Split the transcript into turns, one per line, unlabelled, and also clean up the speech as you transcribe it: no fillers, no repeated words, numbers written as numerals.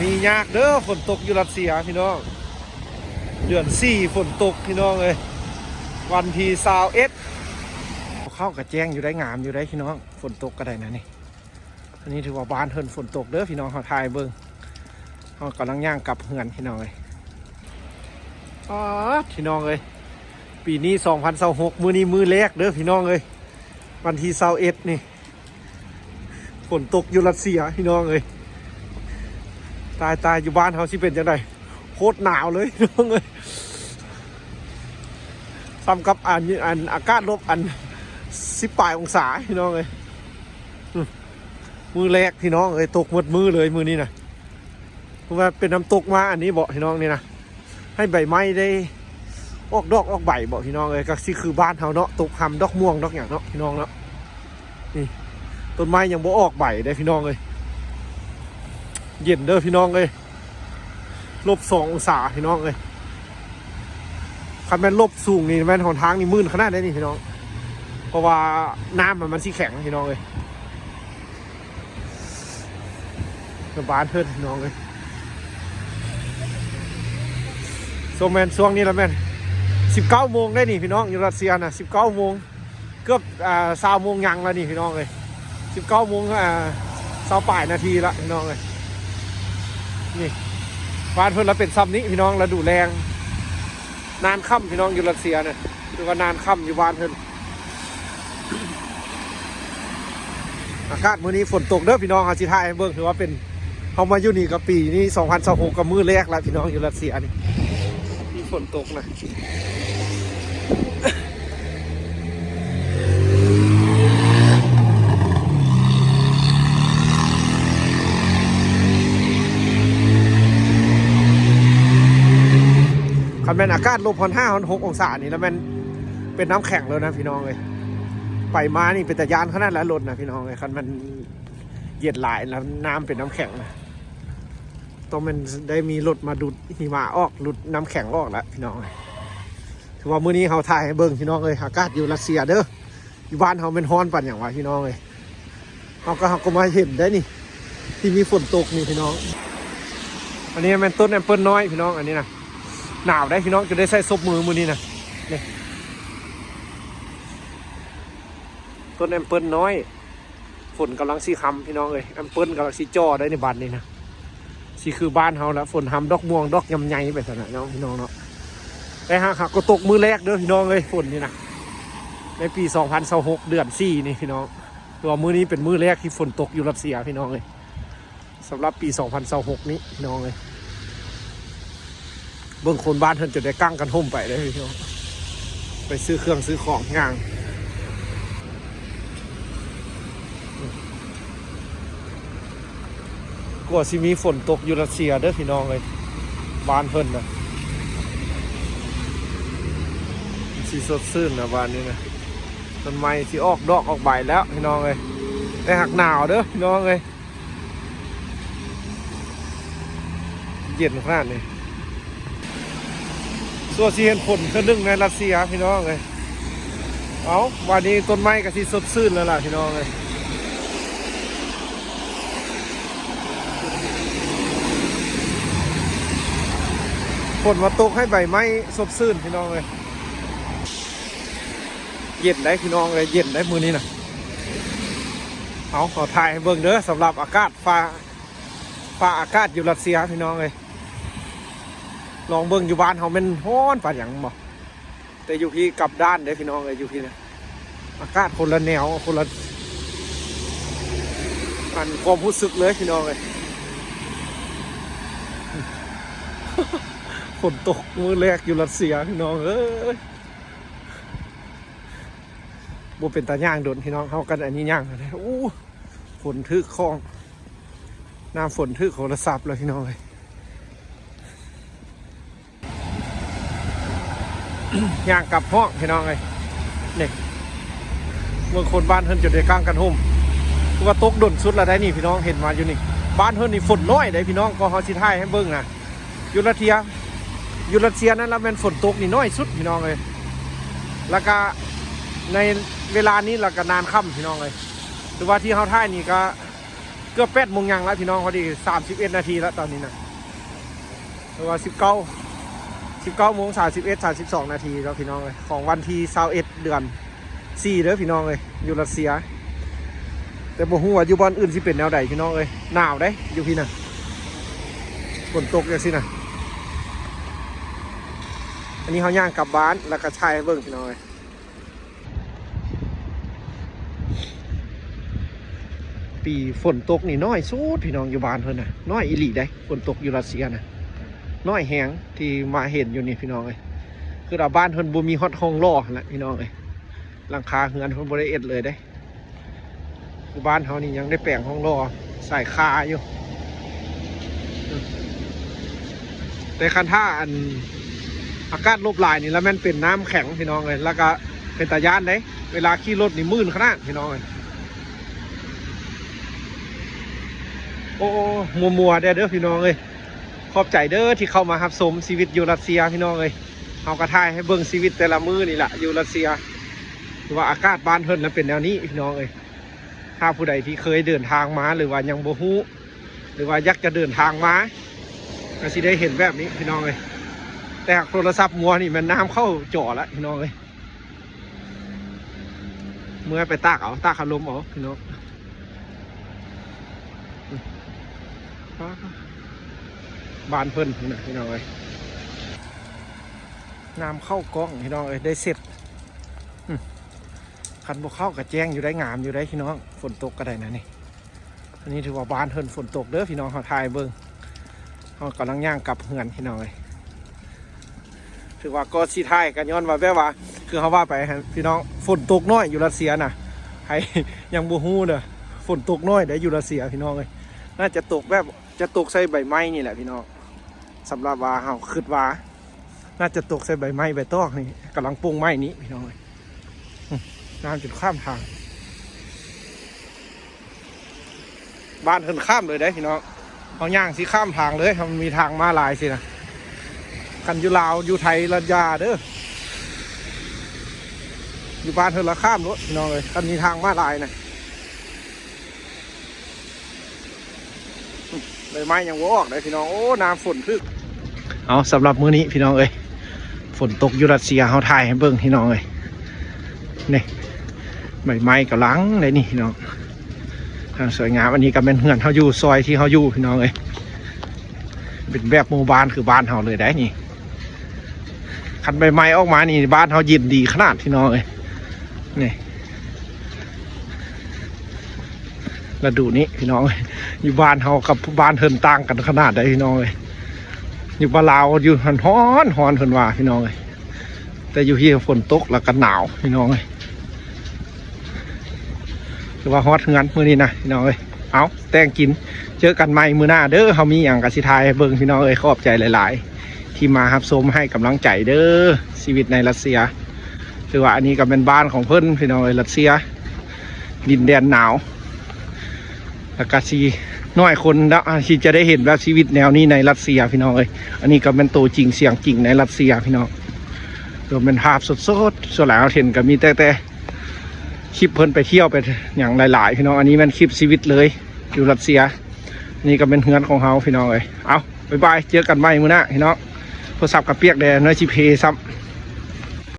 มียากเด้อฝนตกอยู่รัสเซียพี่น้องเดือน4ฝนตกพี่น้องเลยวันที่21เข้ากับแจ้งอยู่ได้งามอยู่ได้พี่น้องฝนตกก็ได้นะนี่อันนี้ถือว่าบ้านเฮินฝนตกเด้อพี่น้องเขาทายเบิ้งเขากำลังย่างกลับเฮือนพี่น้องเลยพี่น้องเลยปีนี้2026มื้อนี้มื้อแรกเด้อพี่น้องเลยวันที่21นี่ฝนตกอยู่รัสเซียพี่น้องเลยตายอยู่บ้านเขาสิเป็นจังไดโคตรหนาวเลยน้องเลยซ้ำกับอันอากาศลบ18 องศาพี่น้องเลยมือแรกพี่น้องเลยตกหมดมือเลยมือนี้นะเพราะว่าเป็นน้ำตกมาอันนี้บอกพี่น้องนี่นะให้ใบไม้ได้ออกดอกออกใบบอกพี่น้องเลยก็สิคือบ้านเขาเนาะตกหำดอกม่วงดอกอย่างเนาะพี่น้องเนาะนี่ต้นไม้ยังบ่ออกใบได้พี่น้องเลยเย็นเด้อพี่น้องเลย-2 องศาพี่น้องเลยคันแม่นลบสูงนี่แม่นหนทางนี่มืดขนาดนี้นี่พี่น้องเพราะว่าน้ำมันสิแข็งพี่น้องเลยบ้านเพิ่นพี่น้องเลยแม่นช่วงนี้แล้วแม่น19 โมงได้นี่พี่น้องอยู่รัสเซียนะ19 โมงเกือบ20 โมงยังแล้วนี่พี่น้องเลย19 โมง20 ปลายนาทีละพี่น้องเลยนี่บ้านเพิ่นแล้วเป็นซ้ำนี้พี่น้องแล้วดูแรงนานค่ำพี่น้องอยู่รัสเซียเนี่ยคือว่านานค่ำอยู่บ้านเพิ่นอากาศมื้อนี้ฝนตกเด้อพี่น้องอาชิทายเบิ่งถือว่าเป็นเขามาอยู่นี่กับปีนี้2026กับมื้อแรกแล้วพี่น้องอยู่รัสเซียนี่มีฝนตกนะคันแม่นอากาศ-5-6 องศานี่แล้วแม่นเป็นน้ำแข็งเลยนะพี่น้องเลยไปมานี่เป็นตะยานขนาดแล้วรถนะพี่น้องเลยคันมันเย็นหลายแล้วน้ำเป็นน้ำแข็งนะต้องมันได้มีรถมาดูดหิมะออกดูดน้ำแข็งออกแล้วพี่น้องเลยถือว่ามื้อนี้เขาถ่ายให้เบิ่งพี่น้องเลยอากาศอยู่รัสเซียเด้ออยู่บ้านเขาเป็นฮ้อนปั่นอย่างวะพี่น้องเลยเขาก็มาเห็นได้นี่ที่มีฝนตกนี่พี่น้องอันนี้มันต้นแอปเปิลน้อยพี่น้องอันนี้นะหนาวได้พี่น้องจะได้ใส่ซบมือนี้นะนี่ต้นแอปเปิลน้อยฝนกำลังสีคำพี่น้องเลยแอปเปิลกำลังสีจ่อได้ในบ้านนี่นะสีคือบ้านเขาแล้วฝนทำดอกม่วงดอกยำไยไปสนะน้องพี่น้องเนาะแต่หากก็ตกมือแรกเด้อพี่น้องเลยฝนนี่นะในปี2026เดือน4นี่พี่น้องตัวมือนี้เป็นมือแรกที่ฝนตกอยู่รัสเซียพี่น้องเลยสำหรับปี2026นี้พี่น้องเลยเบื้องคนบ้านเพิ่นจะได้กั้งกันห่มไปได้พี่น้องไปซื้อเครื่องซื้อของงานกลัวสิมีฝนตกอยู่รัสเซียเด้อพี่น้องเลยบ้านเพิ่นนะสีสดชื่นนะบ้านนี้นะต้นไม้ที่ออกดอกออกใบแล้วพี่น้องเลยแต่หักหนาวเด้อพี่น้องเลยเย็นขนาดนี้ส่วนสีเห็นฝนคือนึ่งในรัสเซียพี่น้องเลยเอาวันนี้ต้นไม้ก็สีสดชื่นแล้วล่ะพี่น้องเลยฝนมาตกให้ใบไม้สดชื่นพี่น้องเลยเย็นได้พี่น้องเลยเย็นได้มือนี้นะเอาขอถ่ายให้เบิ่งเด้อสำหรับอากาศฟ้าอากาศอยู่รัสเซียพี่น้องเลยลองเบิ่งอยู่บ้านเขาเป็นฮ้อนป่านอย่างบ่แต่อยู่พี่กลับด้านเด้อพี่น้องเลยอยู่พี่นะอากาศคนละแนวคนละอันความรู้สึกเลยพี่น้องเลยฝนตกมือแรกอยู่รัสเซียพี่น้องบ่เป็นตาย่างโดนพี่น้องเขากันอันนี้ย่างเลยอู้ฝนทึกคลองน้ำฝนทึกโทรศัพท์เลยพี่น้องเลยย่างกลับห้องพี่น้องเลยเนี่ยเมืองคนบ้านเฮิรนจะได้กลางกันห่มคือว่าตกดนสุดแล้วได้นี่พี่น้องเห็นมาอยู่นี่บ้านเฮิรนนี่ฝนน้อยได้พี่น้องก็เขาสิท้ายให้เบิ้งนะยูรัสเซียนั้นแล้วมันฝนตกนี่น้อยสุดพี่น้องเลยแล้วก็ในเวลานี้เราก็นานค่ำพี่น้องเลยหรือว่าที่เขาท่ายนี่ก็ เกือบ8 โมงยังแล้วพี่น้องพอดี31 นาทีแล้วตอนนี้นะหรือว่า19 โมง 32 นาทีแล้วพี่น้องเลยของวันที่21 เดือน 4เด้อพี่น้องเลยอยู่รัสเซียแต่บ่ฮู้ว่าอยู่บ้านอื่นสิเป็นแนวใดพี่น้องเลยหนาวได้อยู่พี่น่ะฝนตกจังซี่น่ะอันนี้เขาย่างกลับบ้านแล้วก็ชายเบิ่งพี่น้องเลยปีฝนตกนี่น้อยสุดพี่น้องอยู่บ้านเพิ่นน่ะน้อยอีหลีได้ฝนตกอยู่รัสเซียน่ะน้อยแหงที่มาเห็นอยู่นี่พี่น้องเลยคือเราบ้านเพิ่นบ่มีฮอตห้องล่อแหละพี่น้องเลยหลังคาเฮือนเพิ่นบ่ได้เอ็ดเลยได้คือบ้านเขานี่ยังได้แปลงห้องล่อใส่คาอยู่แต่คันท่าอันอากาศลบลายนี่แล้วมันเป็นน้ำแข็งพี่น้องเลยแล้วก็เป็นตาย่านได้เวลาขี่รถนี่มื่นขนาดพี่น้องเลยโอ้มัวเด้อพี่น้องเลยขอบใจเด้อที่เข้ามารับชมชีวิตอยู่รัสเซียพี่น้องเลยเอากระทายให้เบิ่งชีวิตแต่ละมื้อนี่แหละอยู่รัสเซียว่าอากาศบ้านเพิ่นแล้วเป็นแนวนี้พี่น้องเลยถ้าผู้ใดที่เคยเดินทางมาหรือว่ายังบ่ฮู้หรือว่าอยากจะเดินทางมาก็สิได้เห็นแบบนี้พี่น้องเลยแต่โทรศัพท์มัวนี่มันน้ำเข้าจ่อแล้วพี่น้องเลยเมื่อไปตากขลมเอาพี่น้องบ้านเพิ่นนะพี่น้องเลยน้ำเข้ากล้องพี่น้องเลยได้เสร็จคันบกเข้ากับแจ้งอยู่ได้งามอยู่ได้พี่น้องฝนตกก็ได้นะนี่อันนี้ถือว่าบ้านเพิ่นฝนตกเด้อพี่น้องเขาทายเบิ้งเขากำลังย่างกลับเฮือนพี่น้องเลยถือว่าก็สีไทยกันย้อนว่าแบบว่าคือเขาว่าไปพี่น้องฝนตกน้อยอยู่รัสเซียน่ะใครยังบูฮู้เด้อฝนตกน้อยได้อยู่รัสเซียพี่น้องเลยน่าจะตกแบบจะตกใส่ใบไม้นี่แหละพี่น้องสำหรับว่าเขาคิดว่าน่าจะตกใส่ใบไม้ใบตอกนี่กำลังปรุงไม้นี้พี่น้องเลยน้ำจุดข้ามทางบ้านเพิ่นข้ามเลยได้พี่น้องเขาย่างสิข้ามทางเลยมันมีทางมาลายสินะกันอยู่ลาวอยู่ไทยระยาเด้ออยู่บ้านเพิ่นละข้ามรถพี่น้องเลยกันมีทางมาลายนะใบไม้ยังวอกเลยพี่น้องโอ้น้ำฝนพึ่งเอาสำหรับมื้อนี้พี่น้องเอ้ยฝนตกอยู่รัสเซียเขาถ่ายให้เบิ่งพี่น้องเอ้ยนี่ใบไม้กำลังเลยนี่พี่น้องสวยงามอันนี้ก็เป็นเฮือนเขาอยู่ซอยที่เขาอยู่พี่น้องเอ้ยเป็นแบบหมู่บ้านคือบ้านเขาเลยได้นี่คันใบไม้ออกมานี่บ้านเขายินดีขนาดพี่น้องเอ้ยนี่แล้วดูนี่พี่น้องอยู่บ้านเขากับบ้านเฮินต่างกันขนาดใดพี่น้องเลยอยู่บ้านลาวอยู่ฮ้อนเฮินว่าพี่น้องเลยแต่อยู่ที่ฝนตกแล้วก็หนาวพี่น้องเลยคือว่าฮอตเงินมื้อนี้นะพี่น้องเลยเอาแต่งกินเจอกันใหม่มื้อหน้าเด้อเขามีอย่างกสิทายเบิ่งพี่น้องเลยขอบใจหลายๆที่มารับชมให้กำลังใจเด้อชีวิตในรัสเซียคือว่าอันนี้ก็เป็นบ้านของเพิ่นพี่น้องเลยรัสเซียดินแดนหนาวแล้วก็ชีน้อยคนแล้วที่จะได้เห็นว่าชีวิตแนวนี้ในรัสเซียพี่น้องเอ้ยอันนี้ก็เป็นตัวจริงเสียงจริงในรัสเซียพี่น้องรวมเป็นภาพสดส่วนหลายเราเห็นก็มีแต่คลิปเพิ่นไปเที่ยวไปอย่างหลายๆพี่น้องอันนี้มันคลิปชีวิตเลยอยู่รัสเซียนี่ก็เป็นเฮือนของเฮาพี่น้องเอ้ยเอาบ๊ายบายเจอกันใหม่มื้อหน้าพี่น้องโทรศัพท์กับเปียกแดงน้อยจีเพซับ